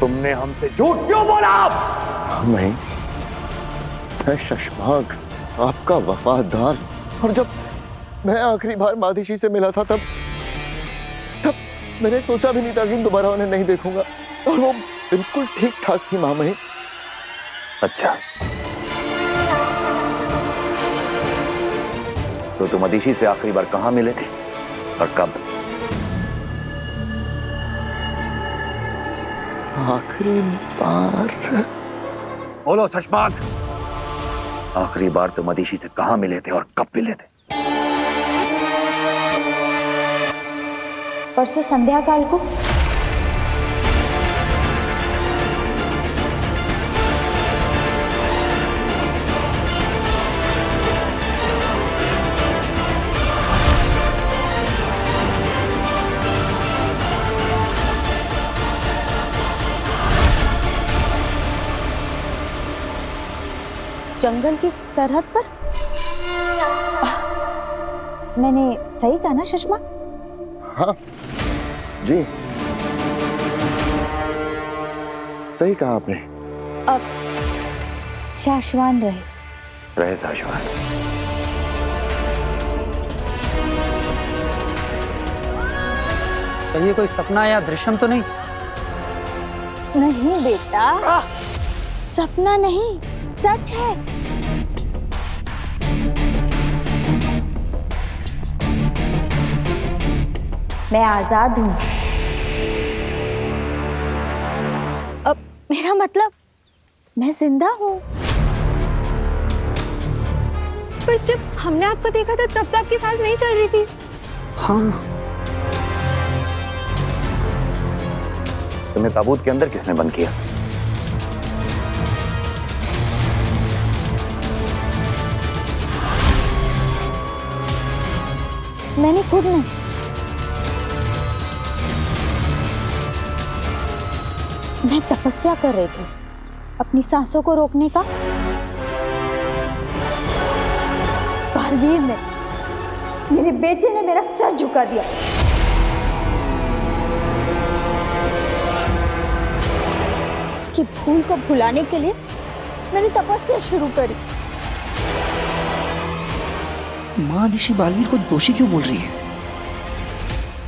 तुमने हमसे झूठ क्यों बोला? मैं शशमाक, आपका वफादार। और जब मैं आखिरी बार मादिशी से मिला था तब मैंने सोचा भी नहीं था कि दोबारा उन्हें नहीं देखूंगा, और वो बिल्कुल ठीक ठाक थी मामही। अच्छा, तो तुम मदिशी से आखिरी बार कहां मिले थे और कब? आखिरी बार? बोलो शशमाक, आखिरी बार तुम मदिशी से कहां मिले थे और कब मिले थे? परसों संध्या काल को। जंगल की सरहद पर। मैंने सही कहा ना शशमा? हाँ जी, सही कहा आपने। अब शाश्वान रहे शाश्वान। तो ये कोई सपना या दृश्यम तो नहीं? नहीं बेटा, सपना नहीं, सच है। मैं आजाद हूं। अब मेरा मतलब मैं जिंदा हूं। पर जब हमने आपको देखा था तब तो आपकी सांस नहीं चल रही थी। हाँ। तुम्हें ताबूत के अंदर किसने बंद किया? मैंने खुद नहीं। मैं तपस्या कर रही थी अपनी सांसों को रोकने का। बालवीर ने, मेरे बेटे ने मेरा सर झुका दिया। उसकी भूल को भुलाने के लिए मैंने तपस्या शुरू करी। मादिशी बालवीर को दोषी क्यों बोल रही है?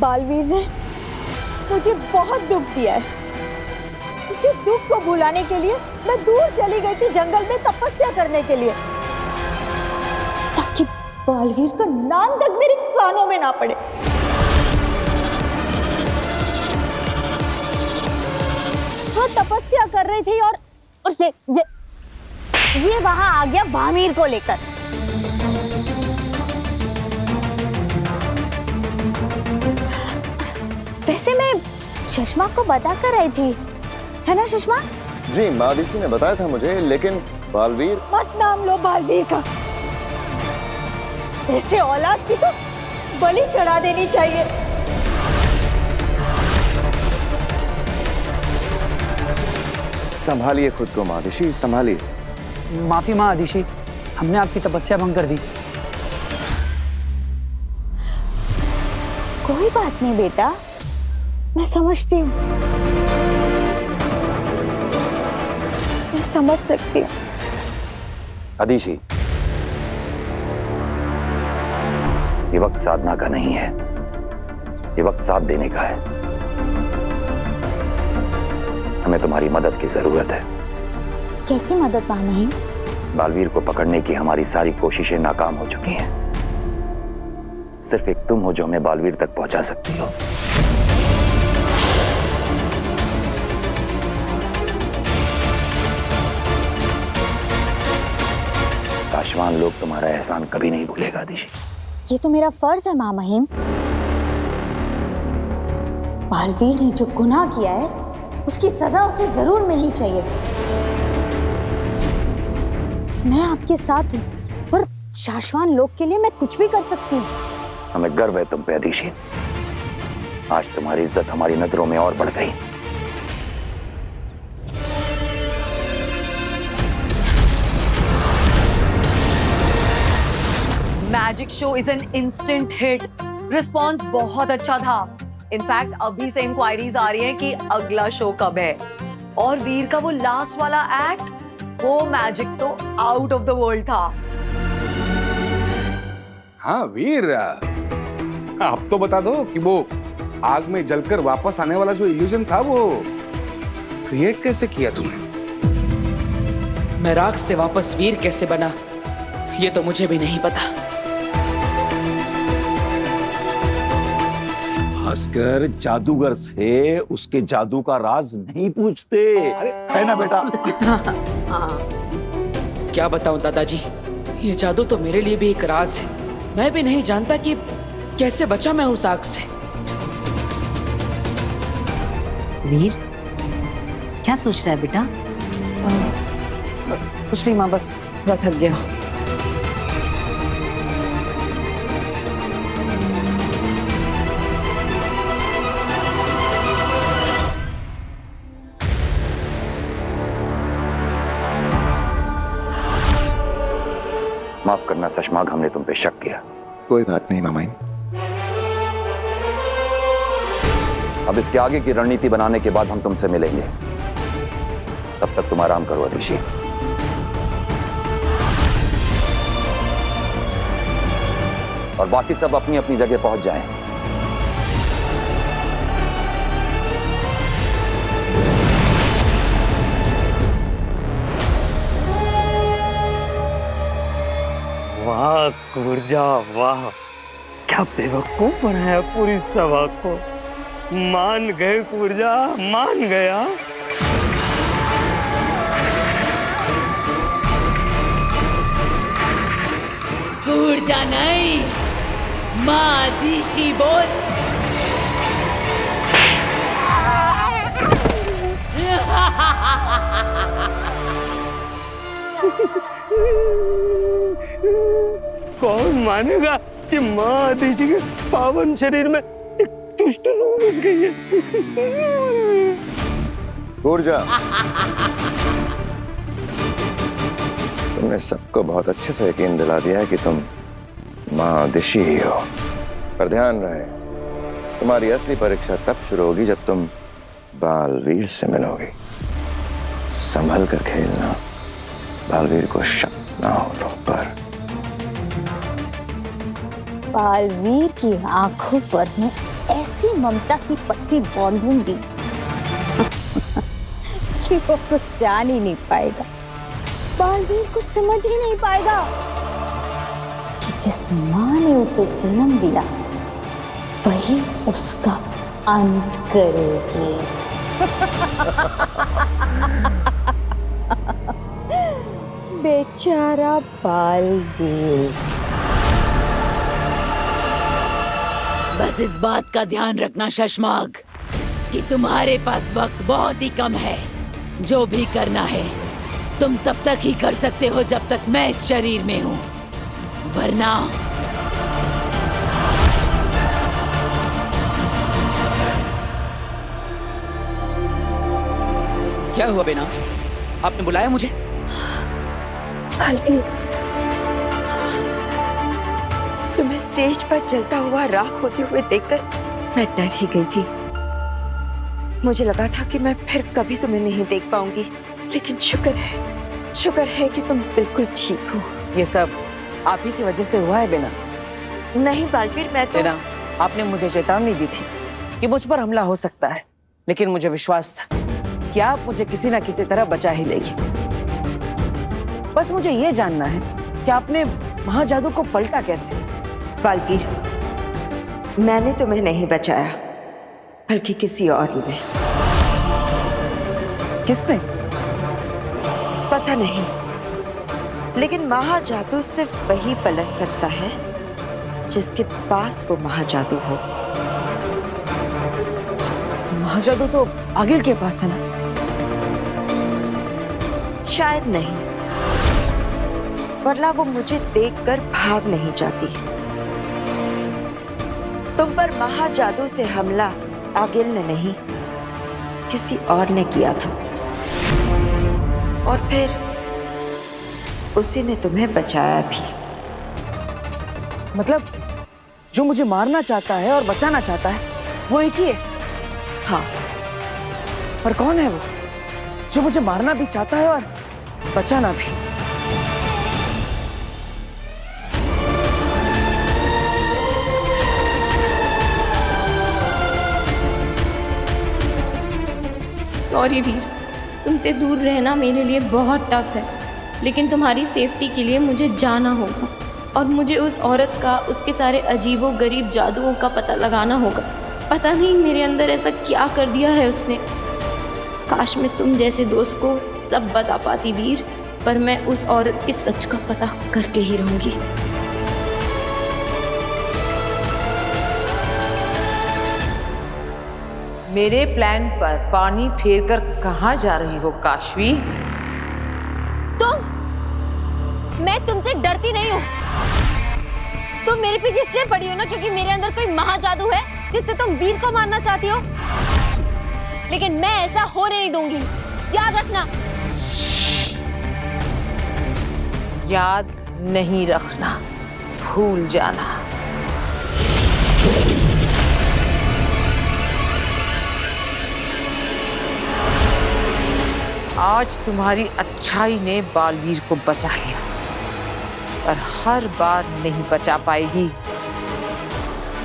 बालवीर ने मुझे बहुत दुख दिया है। उसी दुख को भुलाने के लिए मैं दूर चली गई थी जंगल में तपस्या करने के लिए, ताकि बालवीर का नाम तक मेरे कानों में ना पड़े। वो तपस्या कर रही थी और ये वहां आ गया भामीर को लेकर। वैसे मैं शशमा को बता कर आई थी, है ना शशमा? जी, मादिशी ने बताया था मुझे, लेकिन बालवीर। मत नाम लो बालवीर का। ऐसे औलाद की तो बलि चढ़ा देनी चाहिए। संभालिए खुद को मादिशी, संभालिए। माफी माँ आदिशी, हमने आपकी तपस्या भंग कर दी। कोई बात नहीं बेटा, मैं समझती हूँ, मैं समझ सकती हूँ। आदिशी, ये वक्त साधना का नहीं है, ये वक्त साथ देने का है। हमें तुम्हारी मदद की जरूरत है। कैसी मदद मामही? बालवीर को पकड़ने की हमारी सारी कोशिशें नाकाम हो चुकी हैं। सिर्फ एक तुम हो जो हमें बालवीर तक पहुंचा सकती हो। शाश्वान लोग तुम्हारा एहसान कभी नहीं भूलेगा आदिशी। ये तो मेरा फर्ज है माँ महिम। बालवीर ने जो गुनाह किया है उसकी सजा उसे जरूर मिलनी चाहिए। मैं आपके साथ हूँ और शाश्वान लोग के लिए मैं कुछ भी कर सकती हूँ। हमें गर्व है तुम पे आदिशी। आज तुम्हारी इज्जत हमारी नजरों में और बढ़ गई। Magic show is an instant hit. Response बहुत अच्छा था। इनफैक्ट अभी से इंक्वायरीज आ रही हैं कि अगला शो कब है। और वीर का वो लास्ट वाला एक्ट, वो मैजिक तो आउट ऑफ द वर्ल्ड था। हाँ वीर, आप तो बता दो कि वो आग में जलकर वापस आने वाला जो इल्यूजन था वो क्रिएट कैसे किया तुमने? मैं राख से वापस वीर कैसे बना, ये तो मुझे भी नहीं पता। भास्कर, जादूगर से उसके जादू का राज नहीं पूछते, है ना बेटा? क्या बताऊं दादाजी, ये जादू तो मेरे लिए भी एक राज है। मैं भी नहीं जानता कि कैसे बचा मैं उस आग से। वीर, क्या सोच रहा है बेटा? कुछ नहीं माँ, बस मैं थक गया। माफ करना शशमाग, हमने तुम पे शक किया। कोई बात नहीं मामाइन। अब इसके आगे की रणनीति बनाने के बाद हम तुमसे मिलेंगे। तब तक तुम आराम करो अदिशि। और बाकी सब अपनी अपनी जगह पहुंच जाएं। वाह कुर्जा वाह, क्या बेवकूफ बनाया पूरी सभा को। मान गए कुर्जा, मान गया। कुर्जा नहीं, माँ अदिशि बोल। कौन मानेगा कि माँ अदिशि के पावन शरीर में एक दुष्ट रूह घुस गई है। ऊर्जा, तुमने सबको बहुत अच्छे से यकीन दिला दिया है कि तुम माँ अदिशि ही हो। पर ध्यान रहे, तुम्हारी असली परीक्षा तब शुरू होगी जब तुम बालवीर से मिलोगी। संभल कर खेलना, बालवीर को शक ना हो तुम पर। बालवीर की आंखों पर मैं ऐसी ममता की पट्टी बांधूंगी कि वो कुछ जान ही नहीं पाएगा। बालवीर कुछ समझ ही नहीं पाएगा कि जिस माँ ने उसे जन्म दिया वही उसका अंत करेगी। बेचारा बालवीर। बस इस बात का ध्यान रखना शशमाग कि तुम्हारे पास वक्त बहुत ही कम है। जो भी करना है तुम तब तक ही कर सकते हो जब तक मैं इस शरीर में हूँ, वरना क्या हुआ बेना, आपने बुलाया मुझे? तुम्हें स्टेज पर जलता हुआ राख होते हुए देखकर मैं डर ही गई थी। मुझे लगा था कि मैं फिर कभी तुम्हें नहीं देख पाऊंगी, लेकिन शुक्र है कि तुम बिल्कुल ठीक हो। ये सब आप ही की वजह से हुआ है बेना। नहीं बालवीर, मैं तो बेना, आपने मुझे चेतावनी दी थी कि मुझ पर हमला हो सकता है, लेकिन मुझे विश्वास था कि आप मुझे किसी न किसी तरह बचा ही लेगी। बस मुझे ये जानना है कि आपने महाजादू को पलटा कैसे? बालवीर, मैंने तुम्हें नहीं बचाया, बल्कि किसी और ने। किसने? पता नहीं, लेकिन महाजादू सिर्फ वही पलट सकता है जिसके पास वो महाजादू हो। महाजादू तो आगिल के पास है ना? शायद नहीं, वरना वो मुझे देखकर भाग नहीं जाती। तुम पर महाजादू से हमला आगिल ने नहीं, किसी और ने किया था, और फिर उसी ने तुम्हें बचाया भी। मतलब जो मुझे मारना चाहता है और बचाना चाहता है वो एक ही है? हाँ। पर कौन है वो? जो मुझे मारना भी चाहता है और बचाना भी। सॉरी वीर, तुमसे दूर रहना मेरे लिए बहुत टफ है, लेकिन तुम्हारी सेफ्टी के लिए मुझे जाना होगा और मुझे उस औरत का, उसके सारे अजीबो गरीब जादुओं का पता लगाना होगा। पता नहीं मेरे अंदर ऐसा क्या कर दिया है उसने। काश मैं तुम जैसे दोस्त को सब बता पाती वीर, पर मैं उस औरत के सच का पता करके ही रहूंगी। मेरे प्लान पर पानी फेरकर कहाँ जा रही हो काशवी? मैं तुमसे डरती नहीं हूँ। तुम मेरे पीछे इसलिए पड़ी हो ना क्योंकि मेरे अंदर कोई महाजादू है जिससे तुम वीर को मारना चाहती हो, लेकिन मैं ऐसा होने नहीं दूंगी, याद रखना। याद नहीं रखना, भूल जाना। आज तुम्हारी अच्छाई ने बालवीर को बचा लिया, पर हर बार नहीं बचा पाएगी।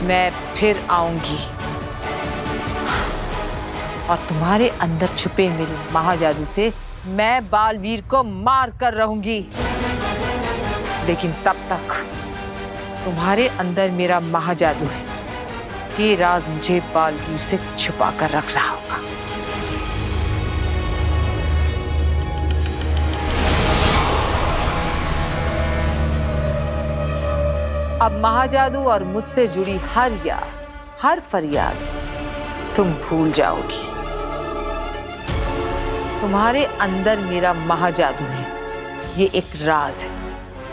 मैं फिर आऊंगी और तुम्हारे अंदर छुपे मेरे महाजादू से मैं बालवीर को मार कर रहूंगी। लेकिन तब तक तुम्हारे अंदर मेरा महाजादू है, ये राज मुझे बालवीर से छुपा कर रख रहा होगा। अब महाजादू और मुझसे जुड़ी हर याद, हर फरियाद तुम भूल जाओगी। तुम्हारे अंदर मेरा महाजादू है, ये एक राज है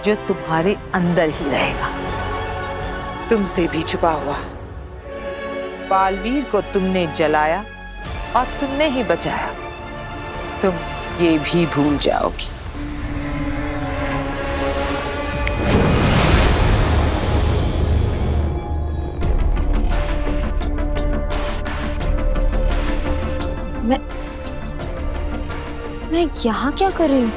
जो तुम्हारे अंदर ही रहेगा, तुमसे भी छुपा हुआ। बालवीर को तुमने जलाया और तुमने ही बचाया, तुम ये भी भूल जाओगी। मैं यहाँ क्या कर रही हूँ?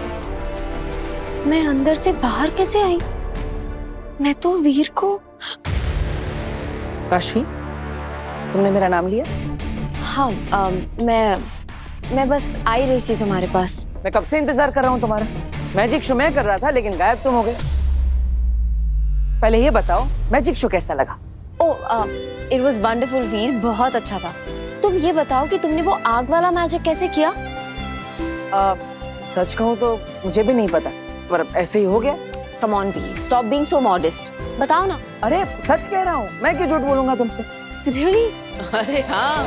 मैं अंदर से बाहर कैसे आई? मैं तो वीर को। काशवी, तुमने मेरा नाम लिया? हाँ, मैं बस आई रही थी तुम्हारे पास। मैं कब से इंतजार कर रहा हूँ तुम्हारा। मैजिक शो मैं कर रहा था लेकिन गायब तुम हो गए। पहले ये बताओ मैजिक शो कैसा लगा? ओह, इट वाज वंडरफुल वीर, बहुत अच्छा था। तुम ये बताओ कि तुमने वो आग वाला मैजिक कैसे किया? सच कहूँ तो मुझे भी नहीं पता, पर ऐसे ही हो गया। Come on Veer, stop being so modest. बताओ ना। अरे सच कह रहा हूँ, मैं क्यों झूठ बोलूंगा तुमसे? रियली? अरे हाँ।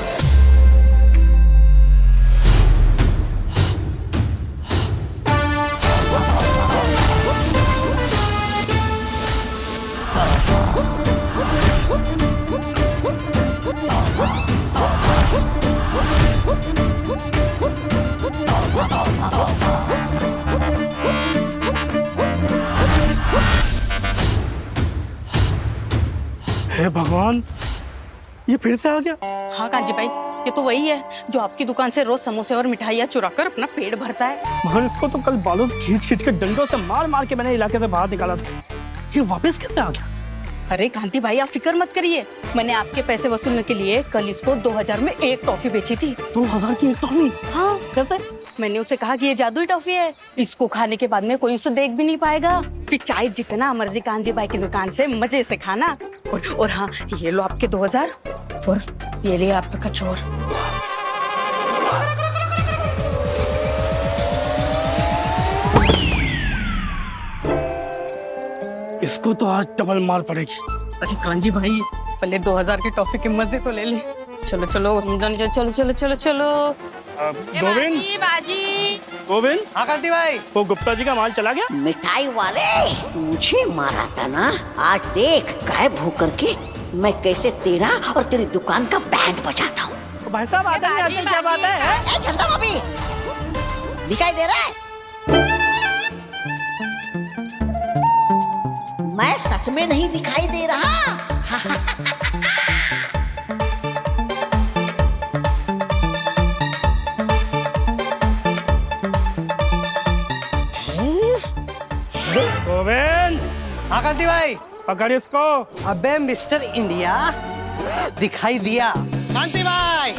हे भगवान, ये फिर से आ गया। हाँ कांजी भाई, ये तो वही है जो आपकी दुकान से रोज समोसे और मिठाइयाँ चुरा कर अपना पेट भरता है। मगर इसको तो कल बालों से खींच के डंडों से मार मार के मैंने इलाके से बाहर निकाला था, ये वापस कैसे आ गया? अरे कांति भाई, आप फिक्र मत करिए, मैंने आपके पैसे वसूलने के लिए कल इसको 2000 में एक टॉफी बेची थी। 2000 की एक टॉफी? हाँ। कैसे? मैंने उसे कहा कि ये जादुई टॉफी है, इसको खाने के बाद में कोई उसे देख भी नहीं पाएगा, फिर चाहे जितना मर्जी कांजी भाई की दुकान से मजे से खाना। और हाँ, ये लो आपके 2000 और ये लिए आपका कचौर। इसको तो आज डबल मार पड़ेगी। अरे कांजी भाई, पहले 2000 की टॉफी के मजे तो ले ले। चलो चलो समझाने, चलो चलो चलो चलो। गोविंद, गोविंद। हाँ कांति भाई, वो गुप्ता जी का माल चला गया? मिठाई वाले, तुझे मारा था ना, आज देख गायब होकर के मैं कैसे तेरा और तेरी दुकान का बैंड बजाता हूँ। भाई साहब आते क्या बात है? चंदा भाभी, दिखाई दे रहा है? मैं सच में नहीं दिखाई दे रहा। कांति भाई पकड़ इसको। अबे मिस्टर इंडिया दिखाई दिया। कांति भाई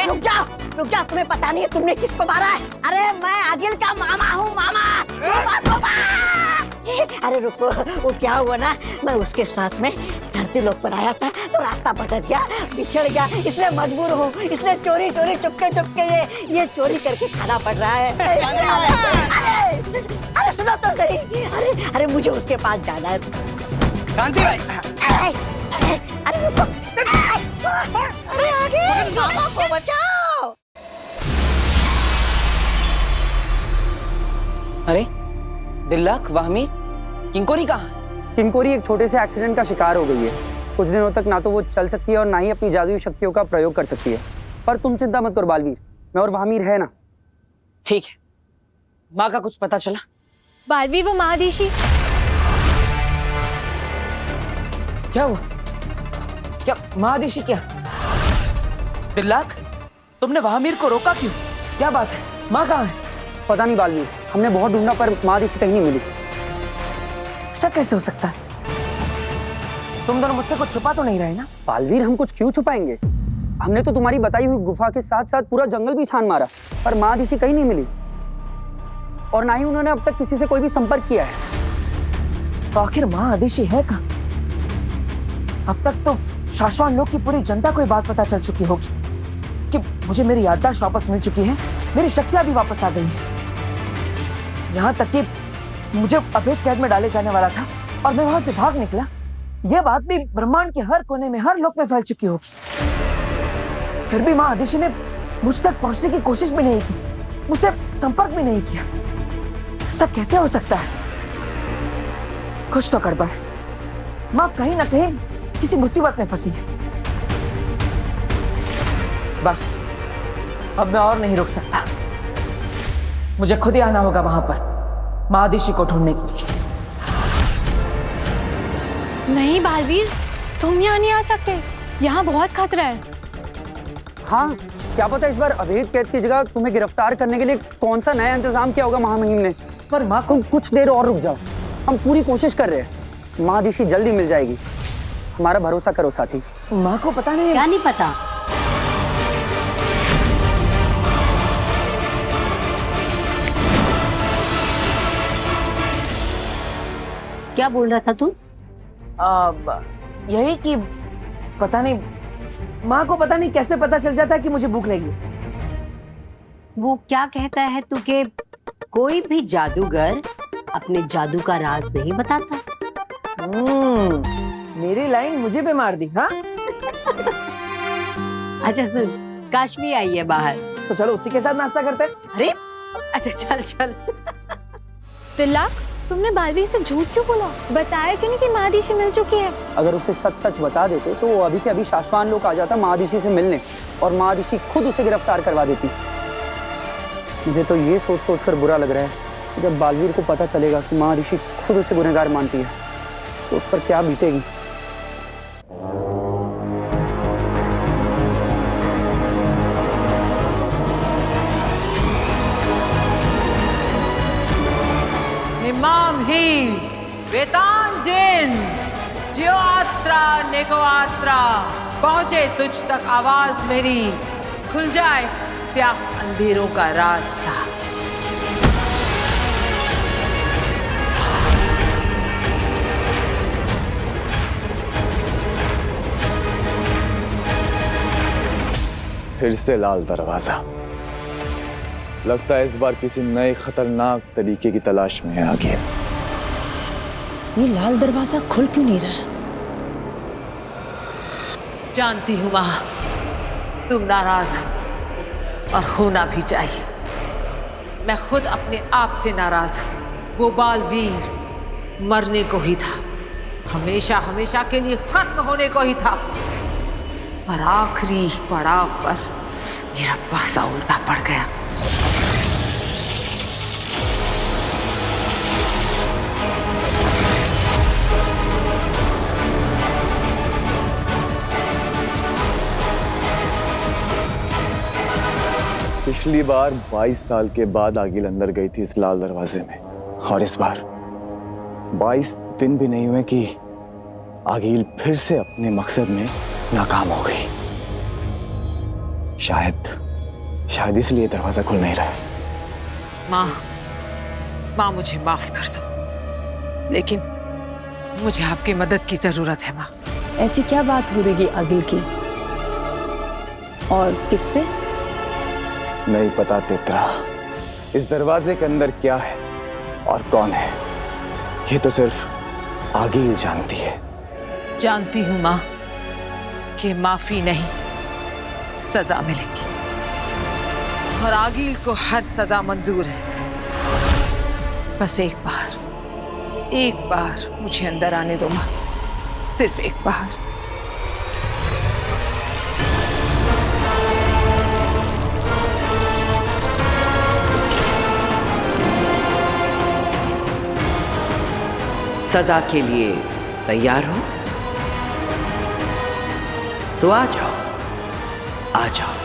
रुक जा, तुम्हें पता नहीं है तुमने किसको मारा है? अरे मैं आगिल का मामा हूँ, मामा। अरे रुको, वो क्या हुआ ना, मैं उसके साथ में धरती लोक पर आया था तो रास्ता भटक गया, बिछड़ गया, इसलिए मजबूर हूँ, इसलिए चोरी चुपके ये चोरी करके खाना पड़ रहा है। अरे सुनो तो सही, अरे मुझे उसके पास जाना है। कांति भाई अरे रुको, अरे आगे मामा को बचाओ। अरे दिल्लक, वाहमी, किंकोरी कहाँ है? किंकोरी एक छोटे से एक्सीडेंट का शिकार हो गई है। कुछ दिनों तक ना तो वो चल सकती है और ना ही अपनी जादुई शक्तियों का प्रयोग कर सकती है। पर तुम चिंता मत करो बालवीर, मैं और वाहमीर है ना। ठीक है। माँ का कुछ पता चला? बालवीर, वो महादिशी। क्या हुआ? क्या महादिशी क्या? दिल्लक, तुमने वाहमीर को रोका क्यों? क्या बात है? माँ कहाँ है? पता नहीं बालवीर, हमने बहुत ढूंढा पर महादिशी कहीं नहीं मिली। ऐसा कैसे हो सकता है? तुम दोनों मुझसे कुछ छुपा तो नहीं रहे ना? बालवीर, हम कुछ क्यों छुपाएंगे? हमने तो तुम्हारी बताई हुई गुफा के साथ साथ पूरा जंगल भी छान मारा, पर महादिशी कहीं नहीं मिली और ना ही उन्होंने अब तक किसी से कोई भी संपर्क किया है। तो आखिर महादिशी है कहाँ? अब तक तो शाश्वान लोक की पूरी जनता को ये बात पता चल चुकी होगी कि मुझे मेरी याददाश्त वापस मिल चुकी है, मेरी शक्तियां भी वापस आ गई हैं। यहाँ तक कि मुझे अवैध कैद में डाले जाने वाला था और मैं वहां से भाग निकला, यह बात भी ब्रह्मांड के हर कोने में, हर लोक में फैल चुकी होगी। फिर भी माँ आदिशी ने मुझ तक पहुंचने की कोशिश भी नहीं की, मुझसे संपर्क भी नहीं किया। ऐसा कैसे हो सकता है? कुछ तो गड़बड़ है। माँ कहीं ना कहीं किसी मुसीबत में फंसी है। बस अब मैं और नहीं रुक सकता, मुझे खुद ही आना होगा वहां पर महादिशी को ढूंढने के लिए। नहीं बालवीर, तुम यहाँ नहीं आ सकते, यहाँ बहुत खतरा है। हाँ, क्या पता इस बार अवैध कैद की जगह तुम्हें गिरफ्तार करने के लिए कौन सा नया इंतजाम किया होगा महामहिम ने। पर माँ को कुछ देर और रुक जाओ, हम पूरी कोशिश कर रहे हैं, महादिशी जल्दी मिल जाएगी, हमारा भरोसा करो साथी। माँ को पता नहीं है? क्या नहीं पता? क्या बोल रहा था तू? यही कि पता नहीं, माँ को पता नहीं कैसे पता चल जाता है कि मुझे भूख लगी। वो क्या कहता है तू के कोई भी जादूगर अपने जादू का राज नहीं बताता। मेरी लाइन मुझे पे मार दी। हाँ अच्छा सुन, काश्मी आई है बाहर, तो चलो उसी के साथ नाश्ता करते हैं। अरे अच्छा चल चल। तिल्ला, तुमने बालवीर से झूठ क्यों बोला? बताया क्यों नहीं कि महादिशी मिल चुकी है? अगर उसे सच सच बता देते तो वो अभी के अभी शाश्वान लोक आ जाता महादिशी से मिलने और महादिशी खुद उसे गिरफ्तार करवा देती। मुझे तो ये सोच सोच कर बुरा लग रहा है, जब बालवीर को पता चलेगा कि महादिशी खुद उसे गुनहगार मानती है तो उस पर क्या बीतेगी। इमाम ही वेतांजन जियोआत्रा नेकोआत्रा पहुंचे तुझ तक आवाज मेरी, खुल जाए स्याह अंधेरों का रास्ता। फिर से लाल दरवाजा। लगता है इस बार किसी नए खतरनाक तरीके की तलाश में आ गया। ये लाल दरवाजा खुल क्यों नहीं रहा? जानती हूँ माँ, तुम नाराज और होना भी चाहिए। मैं खुद अपने आप से नाराज हूँ। वो बालवीर मरने को ही था, हमेशा हमेशा के लिए खत्म होने को ही था, पर आखिरी पड़ाव पर मेरा पासा उल्टा पड़ गया। पिछली बार 22 साल के बाद आगिल अंदर गई थी इस लाल दरवाजे में, और इस बार 22 दिन भी नहीं हुए कि आगिल फिर से अपने मकसद में नाकाम हो गई। शायद इसलिए दरवाजा खुल नहीं रहा है। माँ मुझे माफ कर दो, लेकिन मुझे आपकी मदद की जरूरत है माँ। ऐसी क्या बात हो रही आगिल की, और किससे? नहीं पता तेतरा, इस दरवाजे के अंदर क्या है और कौन है, ये तो सिर्फ आगिल जानती है। जानती हूँ माँ कि माफी नहीं, सजा मिलेगी, और आगिल को हर सजा मंजूर है। बस एक बार मुझे अंदर आने दो माँ, सिर्फ एक बार। सजा के लिए तैयार हो तो आ जाओ, आ जाओ।